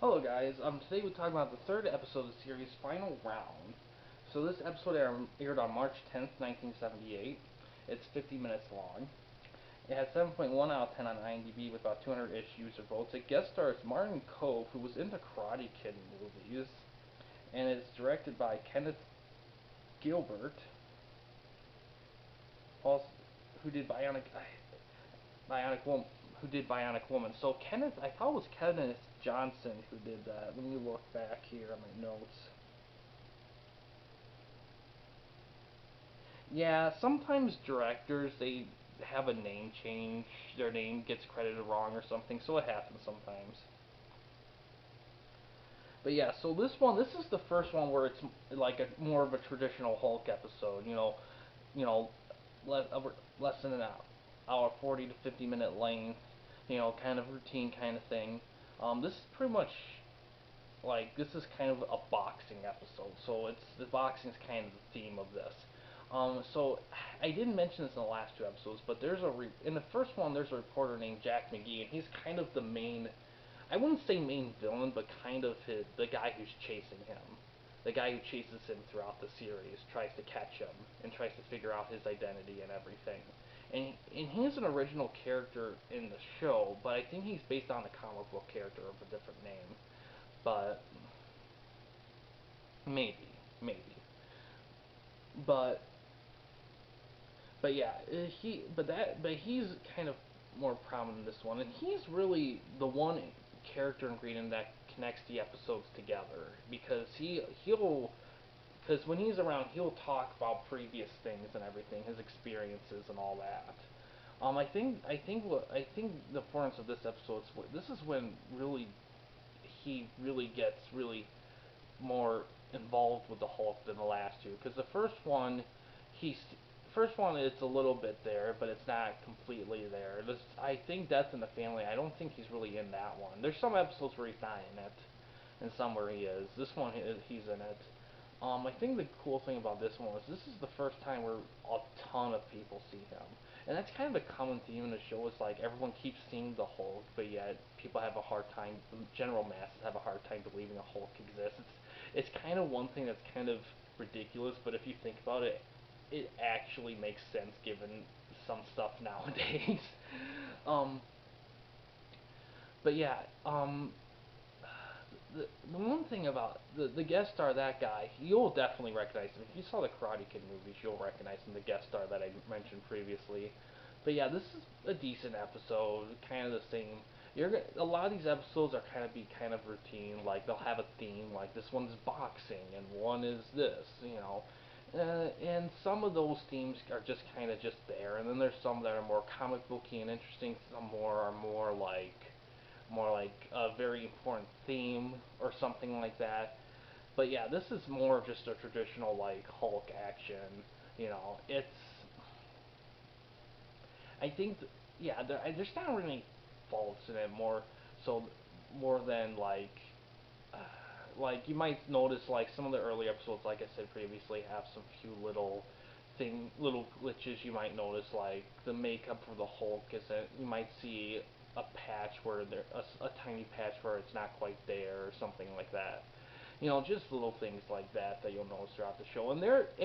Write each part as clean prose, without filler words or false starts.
Hello guys, today we're talking about the third episode of the series, Final Round. So this episode aired on March 10th, 1978. It's 50 minutes long. It has 7.1 out of 10 on IMDb with about 200-ish user votes. It guest stars Martin Kove, who was in the Karate Kid movies, and it's directed by Kenneth Gilbert, also, who did Bionic Woman. So Kenneth, I thought it was Kenneth Johnson who did that. Let me look back here on my notes. Yeah, sometimes directors, they have a name change. Their name gets credited wrong or something, so it happens sometimes. But yeah, so this is the first one where it's like a more of a traditional Hulk episode. You know, less, less than an hour, 40 to 50 minute length. Kind of routine kind of thing. This is pretty much like this is kind of a boxing episode, so it's the boxing is kind of the theme of this. So I didn't mention this in the last two episodes, but in the first one there's a reporter named Jack McGee, and he's kind of the main. I wouldn't say main villain, but kind of the guy who's chasing him. The guy who chases him throughout the series, tries to catch him, and tries to figure out his identity and everything. And he's an original character in the show, but I think he's based on a comic book character of a different name. But maybe, maybe. But yeah, but he's kind of more prominent in this one, and he's really the one character ingredient that connects the episodes together because he'll because when he's around he'll talk about previous things and everything, his experiences and all that. I think the importance of this episode is this is when really he really gets really more involved with the Hulk than the last two. Because the he's first one it's a little bit there, but it's not completely there. I think Death in the Family. I don't think he's really in that one. There's some episodes where he's not in it, and some where he is. This one he's in it. I think the cool thing about this one is this is the first time where a ton of people see him. And that's kind of a common theme in the show. Is like everyone keeps seeing the Hulk, but yet people have a hard time. The general masses have a hard time believing a Hulk exists. It's kind of one thing that's kind of ridiculous, but if you think about it, it actually makes sense given some stuff nowadays. um, but yeah, the one thing about the guest star, that guy, you'll definitely recognize him. If you saw the Karate Kid movies, you'll recognize him, the guest star that I mentioned previously. But yeah, this is a decent episode, kind of the same. A lot of these episodes are kind of routine. Like they'll have a theme, like this one's boxing and one is this. And some of those themes are just kind of just there, and then there's some that are more comic booky and interesting. Some more are more like a very important theme or something like that. But yeah, this is more of just a traditional like Hulk action. It's I think yeah, there's not really faults in it so more than uh, like you might notice like some of the early episodes, like I said previously, have some few little glitches you might notice, like the makeup for the Hulk isn't. You might see a patch where a tiny patch where it's not quite there or something like that. Just little things like that you'll notice throughout the show. And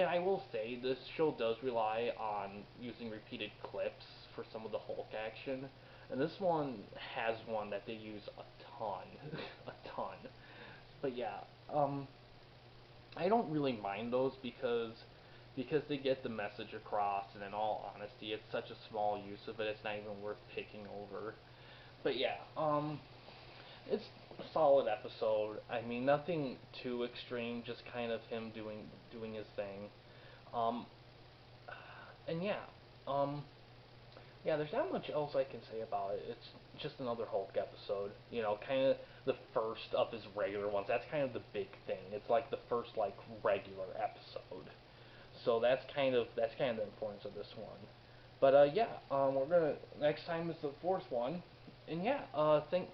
I will say this show does rely on using repeated clips for some of the Hulk action, and this one has one that they use a ton, a ton. But yeah, I don't really mind those because they get the message across, and in all honesty, it's such a small use of it, it's not even worth picking over. But yeah, it's a solid episode. I mean, nothing too extreme, just kind of him doing his thing. Um, and yeah, there's not much else I can say about it. It's just another Hulk episode. Kind of the first of his regular ones. That's kind of the big thing. It's like the first like regular episode. So that's kind of the importance of this one. But yeah, we're gonna next time is the fourth one, and yeah, think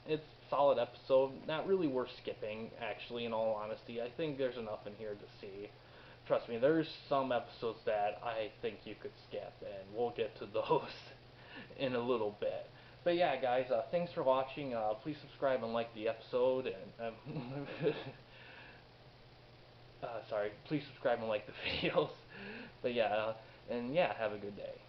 it's a solid episode. Not really worth skipping, actually. In all honesty, I think there's enough in here to see. Trust me, there's some episodes that I think you could skip, and we'll get to those in a little bit. But yeah, guys, thanks for watching. Please subscribe and like the episode, and sorry, please subscribe and like the videos. But yeah, and yeah, have a good day.